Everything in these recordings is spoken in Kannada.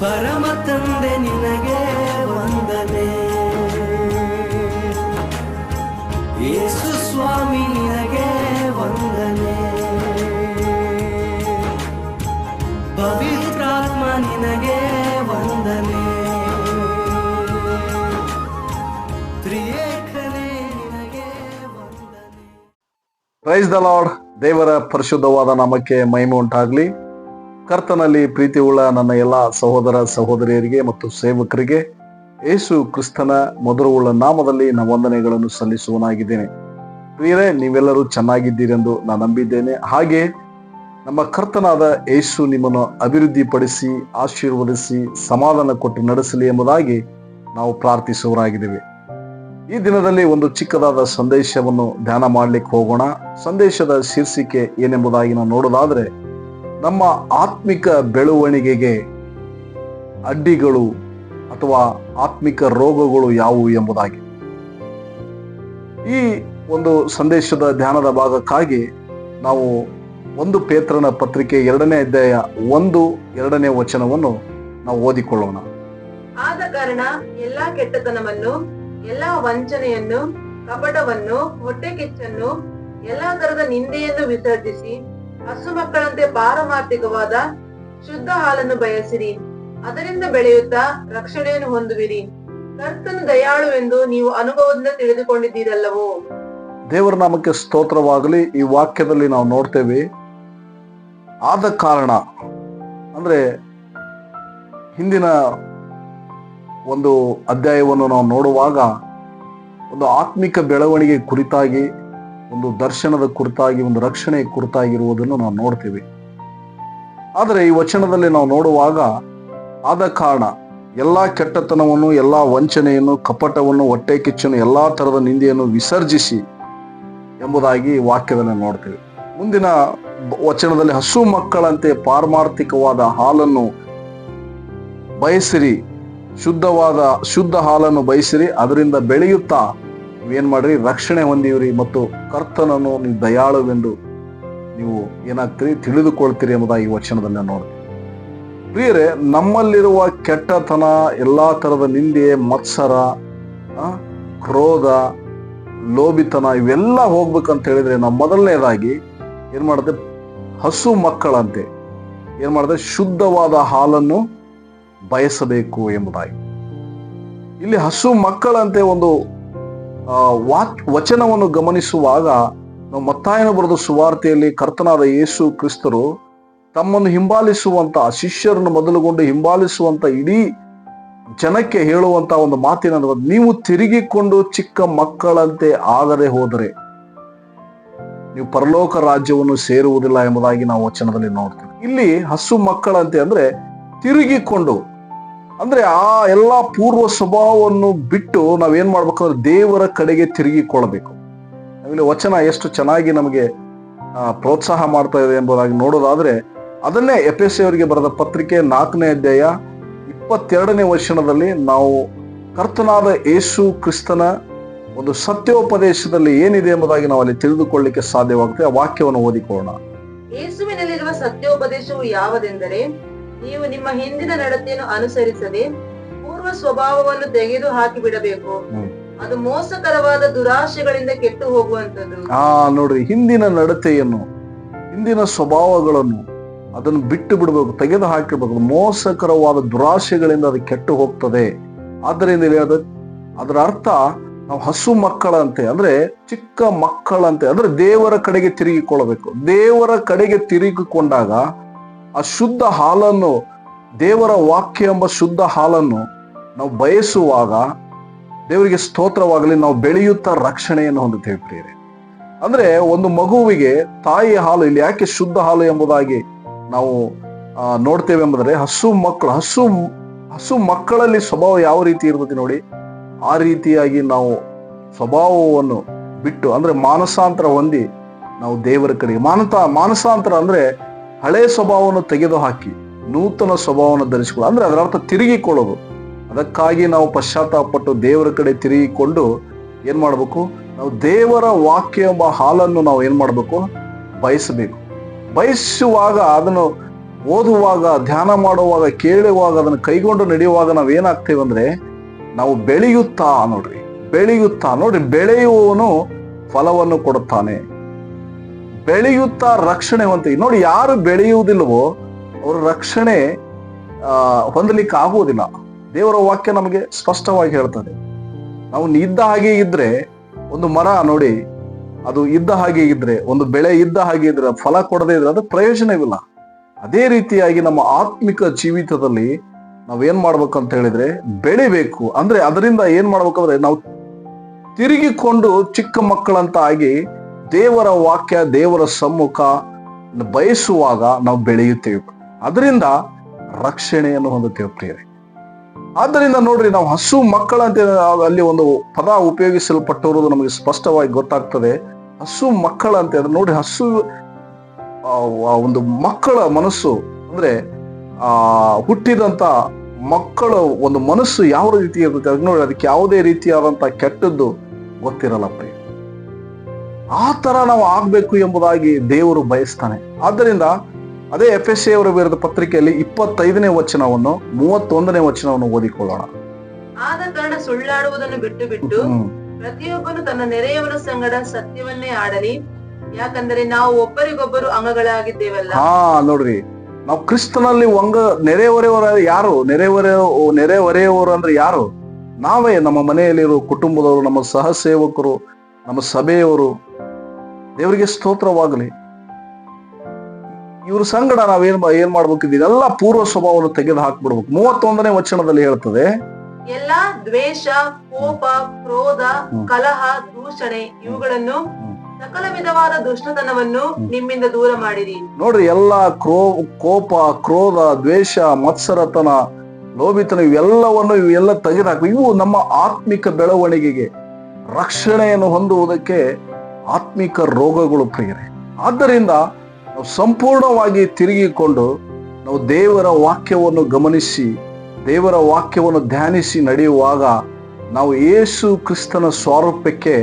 ಪರಮ ತಂದೆ ನಿನಗೆ ವಂದನೆ. ಯೇಸು ಸ್ವಾಮಿ ನಿನಗೆ ವಂದನೆ. ಪವಿತ್ರಾತ್ಮ ನಿನಗೆ ವಂದನೆ. ತ್ರಿಯೇಕನೇ ನಿನಗೆ ವಂದನೆ. Praise the lord. ದೇವರ ಪರಿಶುದ್ಧವಾದ ನಾಮಕ್ಕೆ ಮಹಿಮೆ ಉಂಟಾಗಲಿ. ಕರ್ತನಲ್ಲಿ ಪ್ರೀತಿಯುಳ್ಳ ನನ್ನ ಎಲ್ಲ ಸಹೋದರ ಸಹೋದರಿಯರಿಗೆ ಮತ್ತು ಸೇವಕರಿಗೆ ಯೇಸು ಕ್ರಿಸ್ತನ ಮಧುರವುಳ್ಳ ನಾಮದಲ್ಲಿ ನಾನು ವಂದನೆಗಳನ್ನು ಸಲ್ಲಿಸುವನಾಗಿದ್ದೇನೆ. ಪ್ರಿಯರೇ, ನೀವೆಲ್ಲರೂ ಚೆನ್ನಾಗಿದ್ದೀರೆಂದು ನಾನು ನಂಬಿದ್ದೇನೆ. ಹಾಗೆ ನಮ್ಮ ಕರ್ತನಾದ ಯೇಸು ನಿಮ್ಮನ್ನು ಅಭಿವೃದ್ಧಿಪಡಿಸಿ ಆಶೀರ್ವದಿಸಿ ಸಮಾಧಾನ ಕೊಟ್ಟು ನಡೆಸಲಿ ಎಂಬುದಾಗಿ ನಾವು ಪ್ರಾರ್ಥಿಸುವರಾಗಿದ್ದೇವೆ. ಈ ದಿನದಲ್ಲಿ ಒಂದು ಚಿಕ್ಕದಾದ ಸಂದೇಶವನ್ನು ಧ್ಯಾನ ಮಾಡಲಿಕ್ಕೆ ಹೋಗೋಣ. ಸಂದೇಶದ ಶೀರ್ಷಿಕೆ ಏನೆಂಬುದಾಗಿ ನಾವು ನೋಡೋದಾದ್ರೆ, ನಮ್ಮ ಆತ್ಮಿಕ ಬೆಳವಣಿಗೆಗೆ ಅಡ್ಡಿಗಳು ಅಥವಾ ಆತ್ಮಿಕ ರೋಗಗಳು ಯಾವುವು ಎಂಬುದಾಗಿ. ಈ ಒಂದು ಸಂದೇಶದ ಧ್ಯಾನದ ಭಾಗಕ್ಕಾಗಿ ನಾವು 1 ಪೇತ್ರನ ಪತ್ರಿಕೆ 2ನೇ ಅಧ್ಯಾಯ 1-2ನೇ ವಚನವನ್ನು ನಾವು ಓದಿಕೊಳ್ಳೋಣ. ಆದ ಕಾರಣ ಎಲ್ಲಾ ಕೆಟ್ಟತನವನ್ನು, ಎಲ್ಲಾ ವಂಚನೆಯನ್ನು, ಕಪಟವನ್ನು, ಹೊಟ್ಟೆ ಕಿಚ್ಚನ್ನು, ಎಲ್ಲಾ ತರದ ನಿಂದೆಯನ್ನು ವಿಸರ್ಜಿಸಿ ಹಸು ಮಕ್ಕಳಂತೆ ಪಾರಮಾರ್ಥಿಕವಾದ ಶುದ್ಧ ಹಾಲನ್ನು ಬಯಸಿರಿ. ಅದರಿಂದ ಬೆಳೆಯುತ್ತಾ ರಕ್ಷಣೆಯನ್ನು ಹೊಂದುವಿರಿ. ಕರ್ತನು ದಯಾಳುವೆಂದು ನೀವು ಅನುಭವದಿಂದ ತಿಳಿದುಕೊಂಡಿದ್ದೀರಲ್ಲವೋ. ದೇವರ ನಾಮಕ್ಕೆ ಸ್ತೋತ್ರವಾಗಲಿ. ಈ ವಾಕ್ಯದಲ್ಲಿ ನಾವು ನೋಡ್ತೇವೆ, ಆದ ಕಾರಣ ಅಂದ್ರೆ ಹಿಂದಿನ ಒಂದು ಅಧ್ಯಾಯವನ್ನು ನಾವು ನೋಡುವಾಗ ಒಂದು ಆತ್ಮಿಕ ಬೆಳವಣಿಗೆ ಕುರಿತಾಗಿ, ಒಂದು ದರ್ಶನದ ಕುರಿತಾಗಿ, ಒಂದು ರಕ್ಷಣೆ ಕುರಿತಾಗಿರುವುದನ್ನು ನಾವು ನೋಡ್ತೇವೆ. ಆದರೆ ಈ ವಚನದಲ್ಲಿ ನಾವು ನೋಡುವಾಗ ಆದ ಕಾರಣ ಎಲ್ಲಾ ಕೆಟ್ಟತನವನ್ನು, ಎಲ್ಲಾ ವಂಚನೆಯನ್ನು, ಕಪಟವನ್ನು, ಹೊಟ್ಟೆ ಕಿಚ್ಚನ್ನು, ಎಲ್ಲಾ ತರದ ನಿಂದೆಯನ್ನು ವಿಸರ್ಜಿಸಿ ಎಂಬುದಾಗಿ ವಾಕ್ಯದಲ್ಲಿ ನೋಡ್ತೇವೆ. ಮುಂದಿನ ವಚನದಲ್ಲಿ ಹಸು ಮಕ್ಕಳಂತೆ ಪಾರಮಾರ್ಥಿಕವಾದ ಹಾಲನ್ನು ಬಯಸಿರಿ, ಶುದ್ಧ ಹಾಲನ್ನು ಬಯಸಿರಿ, ಅದರಿಂದ ಬೆಳೆಯುತ್ತಾ ನೀವೇನ್ ಮಾಡ್ರಿ, ರಕ್ಷಣೆ ಹೊಂದಿವ್ರಿ ಮತ್ತು ಕರ್ತನನ್ನು ನೀವು ದಯಾಳುವೆಂದು ನೀವು ಏನಾಗ್ತೀರಿ, ತಿಳಿದುಕೊಳ್ತೀರಿ ಎಂಬುದಾಗಿ ಈ ವಚನದಲ್ಲಿ ನೋಡ್ತೀವಿ. ಪ್ರಿಯರೇ, ನಮ್ಮಲ್ಲಿರುವ ಕೆಟ್ಟತನ, ಎಲ್ಲಾ ತರದ ನಿಂದೆ, ಮತ್ಸರ, ಕ್ರೋಧ, ಲೋಭಿತನ ಇವೆಲ್ಲ ಹೋಗ್ಬೇಕಂತ ಹೇಳಿದ್ರೆ ನಾವು ಮೊದಲನೇದಾಗಿ ಏನ್ ಮಾಡುತ್ತೆ, ಹಸು ಮಕ್ಕಳಂತೆ ಏನ್ ಮಾಡುತ್ತೆ, ಶುದ್ಧವಾದ ಹಾಲನ್ನು ಬಯಸಬೇಕು ಎಂಬುದಾಗಿ. ಇಲ್ಲಿ ಹಸು ಮಕ್ಕಳಂತೆ ಒಂದು ವಚನವನ್ನು ಗಮನಿಸುವಾಗ ನಾವು ಮತ್ತಾಯನ ಬರೆದ ಸುವಾರ್ತೆಯಲ್ಲಿ ಕರ್ತನಾದ ಯೇಸು ಕ್ರಿಸ್ತರು ತಮ್ಮನ್ನು ಹಿಂಬಾಲಿಸುವಂತ ಶಿಷ್ಯರನ್ನು ಮೊದಲುಗೊಂಡು ಹಿಂಬಾಲಿಸುವಂತ ಇಡೀ ಜನಕ್ಕೆ ಹೇಳುವಂತ ಒಂದು ಮಾತಿನ, ನೀವು ತಿರುಗಿಕೊಂಡು ಚಿಕ್ಕ ಮಕ್ಕಳಂತೆ ಆಗದೆ ಹೋದರೆ ನೀವು ಪರಲೋಕ ರಾಜ್ಯವನ್ನು ಸೇರುವುದಿಲ್ಲ ಎಂಬುದಾಗಿ ನಾವು ವಚನದಲ್ಲಿ ನೋಡ್ತೇವೆ. ಇಲ್ಲಿ ಹಸು ಮಕ್ಕಳಂತೆ ಅಂದ್ರೆ ತಿರುಗಿಕೊಂಡು, ಅಂದ್ರೆ ಆ ಎಲ್ಲಾ ಪೂರ್ವ ಸ್ವಭಾವವನ್ನು ಬಿಟ್ಟು ನಾವೇನ್ ಮಾಡ್ಬೇಕಂದ್ರೆ ದೇವರ ಕಡೆಗೆ ತಿರುಗಿಕೊಳ್ಳಬೇಕು. ನಾವಿಲ್ಲಿ ವಚನ ಎಷ್ಟು ಚೆನ್ನಾಗಿ ನಮಗೆ ಪ್ರೋತ್ಸಾಹ ಮಾಡ್ತಾ ಇದೆ ಎಂಬುದಾಗಿ ನೋಡೋದಾದ್ರೆ, ಅದನ್ನೇ ಎಫೆಸದವರಿಗೆ ಬರೆದ ಪತ್ರಿಕೆ 4ನೇ ಅಧ್ಯಾಯ 22ನೇ ವಚನದಲ್ಲಿ ನಾವು ಕರ್ತನಾದ ಯೇಸು ಕ್ರಿಸ್ತನ ಒಂದು ಸತ್ಯೋಪದೇಶದಲ್ಲಿ ಏನಿದೆ ಎಂಬುದಾಗಿ ನಾವು ಅಲ್ಲಿ ತಿಳಿದುಕೊಳ್ಳಿಕ್ಕೆ ಸಾಧ್ಯವಾಗುತ್ತೆ. ಆ ವಾಕ್ಯವನ್ನು ಓದಿಕೊಳ್ಳೋಣ. ಯೇಸುವಿನಲ್ಲಿರುವ ಸತ್ಯೋಪದೇಶವು ಯಾವುದೆಂದರೆ, ನೀವು ನಿಮ್ಮ ಹಿಂದಿನ ನಡತೆಯನ್ನು ಅನುಸರಿಸದೆ ಪೂರ್ವ ಸ್ವಭಾವವನ್ನು ತೆಗೆದು ಹಾಕಿ ಬಿಡಬೇಕು. ಅದು ಮೋಸಕರವಾದ ದುರಾಶೆಗಳಿಂದ ಕೆಟ್ಟು ಹೋಗುವಂತದ್ದು. ನೋಡ್ರಿ, ಹಿಂದಿನ ನಡತೆಯನ್ನು, ಹಿಂದಿನ ಸ್ವಭಾವಗಳನ್ನು ಅದನ್ನು ಬಿಟ್ಟು ಬಿಡಬೇಕು, ತೆಗೆದು ಹಾಕಿರ್ಬೇಕು. ಮೋಸಕರವಾದ ದುರಾಶೆಗಳಿಂದ ಅದು ಕೆಟ್ಟು ಹೋಗ್ತದೆ. ಆದ್ದರಿಂದ ಅದರ ಅರ್ಥ ನಾವು ಹಸು ಮಕ್ಕಳಂತೆ ಅಂದ್ರೆ ಚಿಕ್ಕ ಮಕ್ಕಳಂತೆ ಅಂದ್ರೆ ದೇವರ ಕಡೆಗೆ ತಿರುಗಿಕೊಳ್ಳಬೇಕು. ದೇವರ ಕಡೆಗೆ ತಿರುಗಿಕೊಂಡಾಗ ಆ ಶುದ್ಧ ಹಾಲನ್ನು, ದೇವರ ವಾಕ್ಯ ಎಂಬ ಶುದ್ಧ ಹಾಲನ್ನು ನಾವು ಬಯಸುವಾಗ ದೇವರಿಗೆ ಸ್ತೋತ್ರವಾಗಲಿ, ನಾವು ಬೆಳೆಯುತ್ತಾ ರಕ್ಷಣೆಯನ್ನು ಹೊಂದುತ್ತೇವೆ. ಪ್ರಿಯರೇ, ಅಂದ್ರೆ ಒಂದು ಮಗುವಿಗೆ ತಾಯಿಯ ಹಾಲು, ಇಲ್ಲಿ ಯಾಕೆ ಶುದ್ಧ ಹಾಲು ಎಂಬುದಾಗಿ ನಾವು ನೋಡ್ತೇವೆ ಎಂಬುದರೆ, ಹಸು ಮಕ್ಕಳಲ್ಲಿ ಸ್ವಭಾವ ಯಾವ ರೀತಿ ಇರ್ತದೆ ನೋಡಿ, ಆ ರೀತಿಯಾಗಿ ನಾವು ಸ್ವಭಾವವನ್ನು ಬಿಟ್ಟು ಅಂದ್ರೆ ಮಾನಸಾಂತರ ಹೊಂದಿ ನಾವು ದೇವರ ಕಡೆಗೆ, ಮಾನಸಾಂತರ ಅಂದ್ರೆ ಹಳೆ ಸ್ವಭಾವವನ್ನು ತೆಗೆದು ಹಾಕಿ ನೂತನ ಸ್ವಭಾವವನ್ನು ಧರಿಸಿಕೊಳ್ಳು, ಅಂದ್ರೆ ಅದರ ಅರ್ಥ ತಿರುಗಿಕೊಳ್ಳೋದು. ಅದಕ್ಕಾಗಿ ನಾವು ಪಶ್ಚಾತ್ತಾಪಟ್ಟು ದೇವರ ಕಡೆ ತಿರುಗಿಕೊಂಡು ಏನ್ ಮಾಡ್ಬೇಕು, ನಾವು ದೇವರ ವಾಕ್ಯ ಎಂಬ ಹಾಲನ್ನು ನಾವು ಏನ್ ಮಾಡ್ಬೇಕು, ಬಯಸಬೇಕು. ಬಯಸುವಾಗ ಅದನ್ನು ಓದುವಾಗ, ಧ್ಯಾನ ಮಾಡುವಾಗ, ಕೇಳುವಾಗ, ಅದನ್ನು ಕೈಗೊಂಡು ನಡೆಯುವಾಗ ನಾವೇನಾಗ್ತೇವೆ ಅಂದ್ರೆ ನಾವು ಬೆಳೆಯುತ್ತಾ ನೋಡ್ರಿ, ಬೆಳೆಯುವವನು ಫಲವನ್ನು ಕೊಡುತ್ತಾನೆ. ಬೆಳೆಯುತ್ತಾ ರಕ್ಷಣೆ ಹೊಂದಿ ನೋಡಿ, ಯಾರು ಬೆಳೆಯುವುದಿಲ್ಲವೋ ಅವರು ರಕ್ಷಣೆ ಹೊಂದಲಿಕ್ಕೆ ಆಗುವುದಿಲ್ಲ. ದೇವರ ವಾಕ್ಯ ನಮಗೆ ಸ್ಪಷ್ಟವಾಗಿ ಹೇಳ್ತದೆ. ನಾವು ಇದ್ದ ಹಾಗೆ ಇದ್ರೆ, ಒಂದು ಮರ ನೋಡಿ, ಅದು ಇದ್ದ ಹಾಗೆ ಇದ್ರೆ, ಒಂದು ಬೆಳೆ ಇದ್ದ ಹಾಗೆ ಇದ್ರೆ, ಫಲ ಕೊಡದೇ ಇದ್ರೆ ಅದು ಪ್ರಯೋಜನವಿಲ್ಲ. ಅದೇ ರೀತಿಯಾಗಿ ನಮ್ಮ ಆತ್ಮಿಕ ಜೀವಿತದಲ್ಲಿ ನಾವೇನ್ ಮಾಡ್ಬೇಕಂತ ಹೇಳಿದ್ರೆ ಬೆಳಿಬೇಕು. ಅಂದ್ರೆ ಅದರಿಂದ ಏನ್ ಮಾಡ್ಬೇಕಂದ್ರೆ ನಾವು ತಿರುಗಿಕೊಂಡು ಚಿಕ್ಕ ಮಕ್ಕಳಂತ ಆಗಿ ದೇವರ ವಾಕ್ಯ, ದೇವರ ಸಮ್ಮುಖ ಬಯಸುವಾಗ ನಾವು ಬೆಳೆಯುತ್ತೇವೆ. ಅದರಿಂದ ರಕ್ಷಣೆಯನ್ನು ಹೊಂದುತ್ತೇವೆ ಪ್ರಿಯರೇ. ಆದ್ದರಿಂದ ನೋಡ್ರಿ, ನಾವು ಹಸು ಮಕ್ಕಳಂತ ಅಲ್ಲಿ ಒಂದು ಪದ ಉಪಯೋಗಿಸಲ್ಪಟ್ಟಿರುವುದು ನಮಗೆ ಸ್ಪಷ್ಟವಾಗಿ ಗೊತ್ತಾಗ್ತದೆ. ಹಸು ಮಕ್ಕಳಂತ ನೋಡ್ರಿ, ಹಸು ಒಂದು ಮಕ್ಕಳ ಮನಸ್ಸು ಅಂದ್ರೆ ಹುಟ್ಟಿದಂತ ಮಕ್ಕಳ ಒಂದು ಮನಸ್ಸು ಯಾವ ರೀತಿ ಇರುತ್ತೆ ನೋಡಿ, ಅದಕ್ಕೆ ಯಾವುದೇ ರೀತಿಯಾದಂತ ಕೆಟ್ಟದ್ದು ಗೊತ್ತಿರಲ್ಲ ಪ್ರಿಯ. ಆ ತರ ನಾವು ಆಗ್ಬೇಕು ಎಂಬುದಾಗಿ ದೇವರು ಬಯಸ್ತಾನೆ. ಆದ್ದರಿಂದ ಅದೇ ಎಫೆಸ ಅವರ ಬರೆದ ಪತ್ರಿಕೆಯಲ್ಲಿ 25ನೇ ವಚನವನ್ನು 31ನೇ ವಚನವನ್ನು ಓದಿಕೊಳ್ಳೋಣ. ಆದ ಕಾರಣ ಸುಳ್ಳಾಡುವುದನ್ನು ಬಿಟ್ಟು ಬಿಟ್ಟು ಪ್ರತಿಯೊಬ್ಬನು ತನ್ನ ನೆರೆಯವನ ಸಂಗಡ ಸತ್ಯವನ್ನೇ ಆಡಲಿ, ಯಾಕಂದರೆ ನಾವು ಒಬ್ಬರಿಗೊಬ್ಬರು ಅಂಗಗಳಾಗಿದ್ದೇವಲ್ಲ. ನೋಡ್ರಿ, ನಾವು ಕ್ರಿಸ್ತನಲ್ಲಿ ನೆರೆಹೊರೆಯವರ ಯಾರು? ನೆರೆಹೊರೆಯವರು ಅಂದ್ರೆ ಯಾರು? ನಾವೇ. ನಮ್ಮ ಮನೆಯಲ್ಲಿರೋ ಕುಟುಂಬದವರು, ನಮ್ಮ ಸಹ ಸೇವಕರು, ನಮ್ಮ ಸಭೆಯವರು. ದೇವರಿಗೆ ಸ್ತೋತ್ರವಾಗಲಿ. ಇವ್ರ ಸಂಗಡ ನಾವೇನ್ ಮಾಡ್ಬೇಕಿದ್ದೀವಿ, ಎಲ್ಲ ಪೂರ್ವ ಸ್ವಭಾವವನ್ನು ತೆಗೆದು ಹಾಕ್ಬಿಡ್ಬೇಕು. 31ನೇ ವಚನದಲ್ಲಿ ಹೇಳ್ತದೆ, ಎಲ್ಲಾ ದ್ವೇಷ, ಕೋಪ, ಕ್ರೋಧ, ಕಲಹ, ದೂಷಣೆ ಇವುಗಳನ್ನು ಸಕಲ ವಿಧವಾದ ದುಷ್ಟತನವನ್ನು ನಿಮ್ಮಿಂದ ದೂರ ಮಾಡಿರಿ. ನೋಡ್ರಿ, ಎಲ್ಲ ಕೋಪ, ಕ್ರೋಧ, ದ್ವೇಷ, ಮತ್ಸರತನ, ಲೋಭಿತನ ಇವೆಲ್ಲ ತೆಗೆದುಹಾಕಿ. ಇವು ನಮ್ಮ ಆತ್ಮಿಕ ಬೆಳವಣಿಗೆಗೆ, ರಕ್ಷಣೆಯನ್ನು ಹೊಂದುವುದಕ್ಕೆ ಆತ್ಮಿಕ ರೋಗಗಳು ಪ್ರಿಯರೇ. ಆದ್ದರಿಂದ ನಾವು ಸಂಪೂರ್ಣವಾಗಿ ತಿರುಗಿಕೊಂಡು ನಾವು ದೇವರ ವಾಕ್ಯವನ್ನು ಗಮನಿಸಿ, ದೇವರ ವಾಕ್ಯವನ್ನು ಧ್ಯಾನಿಸಿ ನಡೆಯುವಾಗ ನಾವು ಯೇಸು ಕ್ರಿಸ್ತನ ಸ್ವರೂಪಕ್ಕೆ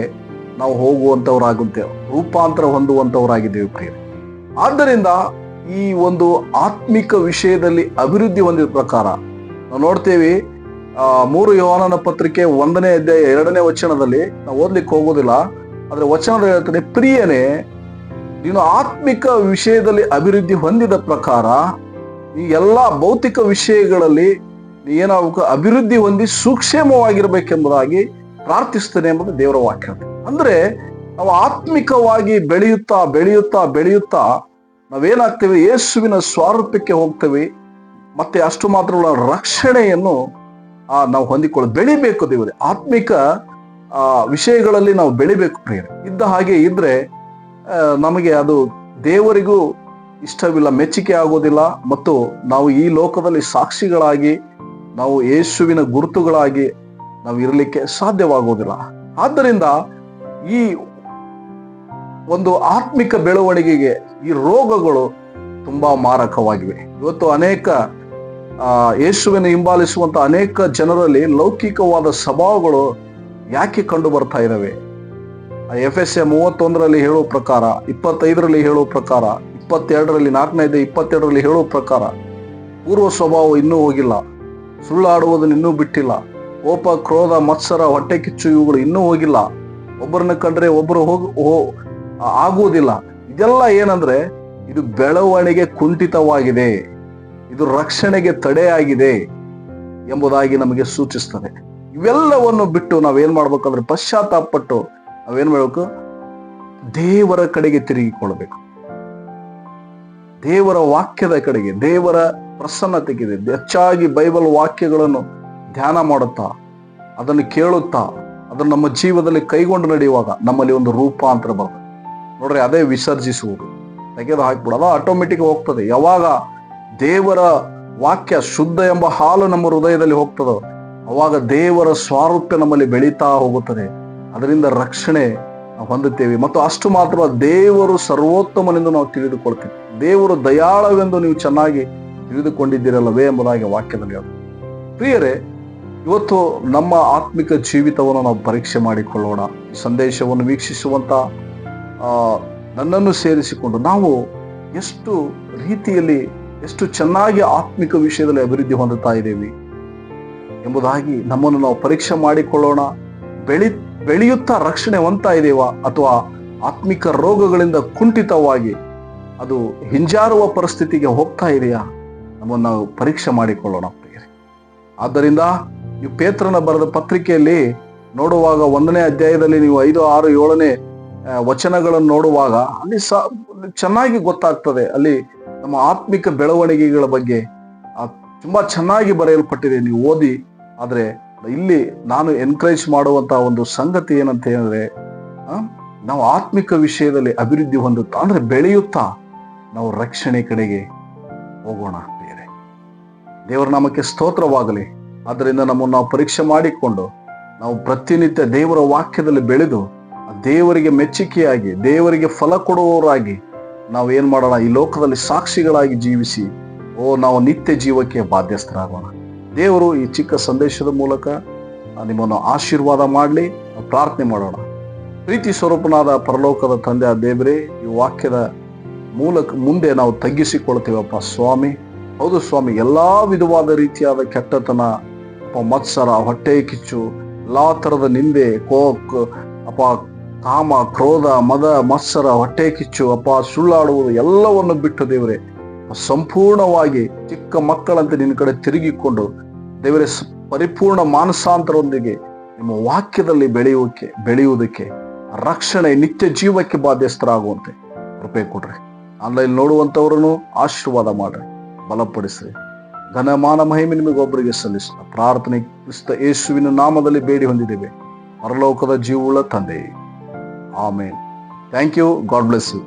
ನಾವು ಹೋಗುವಂತವರಾಗುತ್ತೇವೆ, ರೂಪಾಂತರ ಹೊಂದುವಂತವರಾಗಿದ್ದೇವೆ ಪ್ರಿಯರೇ. ಆದ್ದರಿಂದ ಈ ಒಂದು ಆತ್ಮಿಕ ವಿಷಯದಲ್ಲಿ ಅಭಿವೃದ್ಧಿ ಹೊಂದಿದ ಪ್ರಕಾರ ನಾವು ನೋಡ್ತೇವೆ. 3 ಯೋಹಾನನ ಪತ್ರಿಕೆ 1ನೇ ಅಧ್ಯಾಯ 2ನೇ ವಚನದಲ್ಲಿ ನಾವು ಓದ್ಲಿಕ್ಕೆ ಹೋಗೋದಿಲ್ಲ, ಆದ್ರೆ ವಚನದಲ್ಲಿ ಹೇಳ್ತಾನೆ, ಪ್ರಿಯನೇ, ನೀನು ಆತ್ಮಿಕ ವಿಷಯದಲ್ಲಿ ಅಭಿವೃದ್ಧಿ ಹೊಂದಿದ ಪ್ರಕಾರ ಈ ಎಲ್ಲಾ ಭೌತಿಕ ವಿಷಯಗಳಲ್ಲಿ ನೀ ಏನಾಗಬೇಕು, ಅಭಿವೃದ್ಧಿ ಹೊಂದಿ ಸೂಕ್ಷ್ಮವಾಗಿರ್ಬೇಕೆಂಬುದಾಗಿ ಪ್ರಾರ್ಥಿಸ್ತೇನೆ ಎಂಬುದು ದೇವರ ವಾಕ್ಯ. ಅಂದ್ರೆ ನಾವು ಆತ್ಮಿಕವಾಗಿ ಬೆಳೆಯುತ್ತಾ ಬೆಳೆಯುತ್ತಾ ಬೆಳೆಯುತ್ತಾ ನಾವೇನಾಗ್ತೇವೆ, ಯೇಸುವಿನ ಸ್ವರೂಪಕ್ಕೆ ಹೋಗ್ತೇವೆ. ಮತ್ತೆ ಅಷ್ಟು ಮಾತ್ರ ರಕ್ಷಣೆಯನ್ನು ನಾವು ಹೊಂದಿಕೊಳ್ಳೋದು, ಬೆಳಿಬೇಕು. ದೇವರೇ, ಆತ್ಮಿಕ ವಿಷಯಗಳಲ್ಲಿ ನಾವು ಬೆಳಿಬೇಕು ಪ್ರಿಯರೇ. ಇದ್ದ ಹಾಗೆ ಇದ್ರೆ ನಮಗೆ ಅದು ದೇವರಿಗೂ ಇಷ್ಟವಿಲ್ಲ, ಮೆಚ್ಚುಗೆ ಆಗೋದಿಲ್ಲ. ಮತ್ತು ನಾವು ಈ ಲೋಕದಲ್ಲಿ ಸಾಕ್ಷಿಗಳಾಗಿ, ನಾವು ಯೇಸುವಿನ ಗುರುತುಗಳಾಗಿ ನಾವು ಇರಲಿಕ್ಕೆ ಸಾಧ್ಯವಾಗುವುದಿಲ್ಲ. ಆದ್ದರಿಂದ ಈ ಒಂದು ಆತ್ಮಿಕ ಬೆಳವಣಿಗೆಗೆ ಈ ರೋಗಗಳು ತುಂಬಾ ಮಾರಕವಾಗಿವೆ. ಇವತ್ತು ಅನೇಕ ಯೇಸುವಿನ ಹಿಂಬಾಲಿಸುವಂತ ಅನೇಕ ಜನರಲ್ಲಿ ಲೌಕಿಕವಾದ ಸ್ವಭಾವಗಳು ಯಾಕೆ ಕಂಡು ಬರ್ತಾ ಇದ್ದಾವೆ? ಎಫೆಸ 31ರಲ್ಲಿ ಹೇಳುವ ಪ್ರಕಾರ, 25ರಲ್ಲಿ ಹೇಳುವ ಪ್ರಕಾರ, 22ರಲ್ಲಿ 4ನೇ ಅಧ್ಯಾಯ 22ರಲ್ಲಿ ಹೇಳುವ ಪ್ರಕಾರ ಪೂರ್ವ ಸ್ವಭಾವ ಇನ್ನೂ ಹೋಗಿಲ್ಲ, ಸುಳ್ಳಾಡುವುದನ್ನು ಇನ್ನೂ ಬಿಟ್ಟಿಲ್ಲ, ಕೋಪ, ಕ್ರೋಧ, ಮತ್ಸರ, ಹೊಟ್ಟೆ ಕಿಚ್ಚು ಇವುಗಳು ಇನ್ನೂ ಹೋಗಿಲ್ಲ, ಒಬ್ಬರನ್ನ ಕಂಡ್ರೆ ಒಬ್ಬರು ಆಗುವುದಿಲ್ಲ. ಇದೆಲ್ಲ ಏನಂದ್ರೆ ಇದು ಬೆಳವಣಿಗೆ ಕುಂಠಿತವಾಗಿದೆ, ಇದು ರಕ್ಷಣೆಗೆ ತಡೆಯಾಗಿದೆ ಎಂಬುದಾಗಿ ನಮಗೆ ಸೂಚಿಸ್ತದೆ. ಇವೆಲ್ಲವನ್ನು ಬಿಟ್ಟು ನಾವೇನ್ ಮಾಡ್ಬೇಕಂದ್ರೆ ಪಶ್ಚಾತ್ತಾಪಪಟ್ಟು ನಾವೇನ್ ಮಾಡ್ಬೇಕು, ದೇವರ ಕಡೆಗೆ ತಿರುಗಿಕೊಳ್ಬೇಕು, ದೇವರ ವಾಕ್ಯದ ಕಡೆಗೆ, ದೇವರ ಪ್ರಸನ್ನತೆಗೆ ಹೆಚ್ಚಾಗಿ ಬೈಬಲ್ ವಾಕ್ಯಗಳನ್ನು ಧ್ಯಾನ ಮಾಡುತ್ತಾ, ಅದನ್ನು ಕೇಳುತ್ತಾ, ಅದನ್ನು ನಮ್ಮ ಜೀವನದಲ್ಲಿ ಕೈಗೊಂಡು ನಡೆಯುವಾಗ ನಮ್ಮಲ್ಲಿ ಒಂದು ರೂಪಾಂತರ ಬರ್ತದೆ ನೋಡ್ರಿ. ಅದೇ ವಿಸರ್ಜಿಸುವುದು, ತೆಗೆದು ಹಾಕ್ಬಿಡೋದು ಆಟೋಮೆಟಿಕ್ ಹೋಗ್ತದೆ. ಯಾವಾಗ ದೇವರ ವಾಕ್ಯ ಶುದ್ಧ ಎಂಬ ಹಾಲು ನಮ್ಮ ಹೃದಯದಲ್ಲಿ ಹೋಗ್ತದೋ ಅವಾಗ ದೇವರ ಸ್ವಾರೂಪ್ಯ ನಮ್ಮಲ್ಲಿ ಬೆಳೀತಾ ಹೋಗುತ್ತದೆ. ಅದರಿಂದ ರಕ್ಷಣೆ ನಾವು ಹೊಂದುತ್ತೇವೆ. ಮತ್ತು ಅಷ್ಟು ಮಾತ್ರ, ದೇವರು ಸರ್ವೋತ್ತಮನೆಂದು ನಾವು ತಿಳಿದುಕೊಳ್ತೇವೆ. ದೇವರು ದಯಾಳವೆಂದು ನೀವು ಚೆನ್ನಾಗಿ ತಿಳಿದುಕೊಂಡಿದ್ದೀರಲ್ಲವೇ ಎಂಬುದಾಗಿ ವಾಕ್ಯದಲ್ಲಿ ಅದು. ಪ್ರಿಯರೇ, ಇವತ್ತು ನಮ್ಮ ಆತ್ಮಿಕ ಜೀವಿತವನ್ನು ನಾವು ಪರೀಕ್ಷೆ ಮಾಡಿಕೊಳ್ಳೋಣ. ಈ ಸಂದೇಶವನ್ನು ವೀಕ್ಷಿಸುವಂತ ನನ್ನನ್ನು ಸೇರಿಸಿಕೊಂಡು ನಾವು ಎಷ್ಟು ರೀತಿಯಲ್ಲಿ ಎಷ್ಟು ಚೆನ್ನಾಗಿ ಆತ್ಮಿಕ ವಿಷಯದಲ್ಲಿ ಅಭಿವೃದ್ಧಿ ಹೊಂದುತ್ತಾ ಇದ್ದೇವೆ ಎಂಬುದಾಗಿ ನಮ್ಮನ್ನು ನಾವು ಪರೀಕ್ಷೆ ಮಾಡಿಕೊಳ್ಳೋಣ. ಬೆಳೆಯುತ್ತಾ ರಕ್ಷಣೆ ಹೊಂದ್ತಾ ಇದ್ದೇವಾ, ಅಥವಾ ಆತ್ಮಿಕ ರೋಗಗಳಿಂದ ಕುಂಠಿತವಾಗಿ ಅದು ಹಿಂಜಾರುವ ಪರಿಸ್ಥಿತಿಗೆ ಹೋಗ್ತಾ ಇದೆಯಾ, ನಮ್ಮನ್ನು ನಾವು ಪರೀಕ್ಷೆ ಮಾಡಿಕೊಳ್ಳೋಣ ಪ್ರಿಯರೇ. ಆದ್ದರಿಂದ ನೀವು ಪೇತ್ರನ ಬರೆದ ಪತ್ರಿಕೆಯಲ್ಲಿ ನೋಡುವಾಗ 1ನೇ ಅಧ್ಯಾಯದಲ್ಲಿ ನೀವು 5, 6, 7ನೇ ವಚನಗಳನ್ನು ನೋಡುವಾಗ ಅಲ್ಲಿ ಚೆನ್ನಾಗಿ ಗೊತ್ತಾಗ್ತದೆ. ಅಲ್ಲಿ ನಮ್ಮ ಆತ್ಮಿಕ ಬೆಳವಣಿಗೆಗಳ ಬಗ್ಗೆ ತುಂಬಾ ಚೆನ್ನಾಗಿ ಬರೆಯಲ್ಪಟ್ಟಿದೆ, ನೀವು ಓದಿ. ಆದ್ರೆ ಇಲ್ಲಿ ನಾನು ಎನ್ಕರೇಜ್ ಮಾಡುವಂತಹ ಒಂದು ಸಂಗತಿ ಏನಂತ ಹೇಳಿದ್ರೆ, ನಾವು ಆತ್ಮಿಕ ವಿಷಯದಲ್ಲಿ ಅಭಿವೃದ್ಧಿ ಹೊಂದುತ್ತಾ ಅಂದ್ರೆ ಬೆಳೆಯುತ್ತಾ ನಾವು ರಕ್ಷಣೆ ಕಡೆಗೆ ಹೋಗೋಣ ಬೇರೆ. ದೇವರ ನಾಮಕ್ಕೆ ಸ್ತೋತ್ರವಾಗಲಿ. ಆದ್ದರಿಂದ ನಮ್ಮನ್ನು ನಾವು ಪರೀಕ್ಷೆ ಮಾಡಿಕೊಂಡು ನಾವು ಪ್ರತಿನಿತ್ಯ ದೇವರ ವಾಕ್ಯದಲ್ಲಿ ಬೆಳೆದು ದೇವರಿಗೆ ಮೆಚ್ಚುಗೆಯಾಗಿ ದೇವರಿಗೆ ಫಲ ಕೊಡುವವರಾಗಿ ನಾವು ಏನ್ ಮಾಡೋಣ, ಈ ಲೋಕದಲ್ಲಿ ಸಾಕ್ಷಿಗಳಾಗಿ ಜೀವಿಸಿ ನಾವು ನಿತ್ಯ ಜೀವಕ್ಕೆ ಬಾಧ್ಯಸ್ಥರಾಗೋಣ. ದೇವರು ಈ ಚಿಕ್ಕ ಸಂದೇಶದ ಮೂಲಕ ನಿಮ್ಮನ್ನು ಆಶೀರ್ವಾದ ಮಾಡಲಿ. ಪ್ರಾರ್ಥನೆ ಮಾಡೋಣ. ಪ್ರೀತಿ ಸ್ವರೂಪನಾದ ಪರಲೋಕದ ತಂದೆ ಆ ದೇವರೇ, ಈ ವಾಕ್ಯದ ಮೂಲಕ ಮುಂದೆ ನಾವು ತಗ್ಗಿಸಿಕೊಳ್ತೀವಪ್ಪ ಸ್ವಾಮಿ. ಹೌದು ಸ್ವಾಮಿ, ಎಲ್ಲಾ ವಿಧವಾದ ರೀತಿಯಾದ ಕೆಟ್ಟತನ, ಮತ್ಸರ, ಹೊಟ್ಟೆ ಕಿಚ್ಚು, ಎಲ್ಲಾ ತರದ ನಿಂದೆ, ಅಪ್ಪ ಕಾಮ, ಕ್ರೋಧ, ಮದ, ಮತ್ಸರ, ಹೊಟ್ಟೆ ಕಿಚ್ಚು, ಸುಳ್ಳಾಡುವುದು ಎಲ್ಲವನ್ನು ಬಿಟ್ಟು ದೇವರೇ ಸಂಪೂರ್ಣವಾಗಿ ಚಿಕ್ಕ ಮಕ್ಕಳಂತೆ ನಿನ್ನ ಕಡೆ ತಿರುಗಿಕೊಂಡು ದೇವರೇ ಪರಿಪೂರ್ಣ ಮಾನಸಾಂತರದೊಂದಿಗೆ ನಿಮ್ಮ ವಾಕ್ಯದಲ್ಲಿ ಬೆಳೆಯುವುದಕ್ಕೆ ರಕ್ಷಣೆ ನಿತ್ಯ ಜೀವಕ್ಕೆ ಬಾಧ್ಯಸ್ಥರಾಗುವಂತೆ ಕೃಪೆ ಕೊಡ್ರಿ. ಆನ್ಲೈನ್ ನೋಡುವಂಥವ್ರನ್ನು ಆಶೀರ್ವಾದ ಮಾಡ್ರಿ, ಬಲಪಡಿಸ್ರಿ. ಘನಮಾನ ಮಹಿಮೆ ನಿಮಗೊಬ್ಬರಿಗೆ ಸಲ್ಲಿಸುತ್ತ ಪ್ರಾರ್ಥನೆ ಕ್ರಿಸ್ತ ಯೇಸುವಿನ ನಾಮದಲ್ಲಿ ಬೇಡಿ ಹೊಂದಿದ್ದೇವೆ, ಪರಲೋಕದ ಜೀವವುಳ್ಳ ತಂದೆ. Amen. Thank you. God bless you.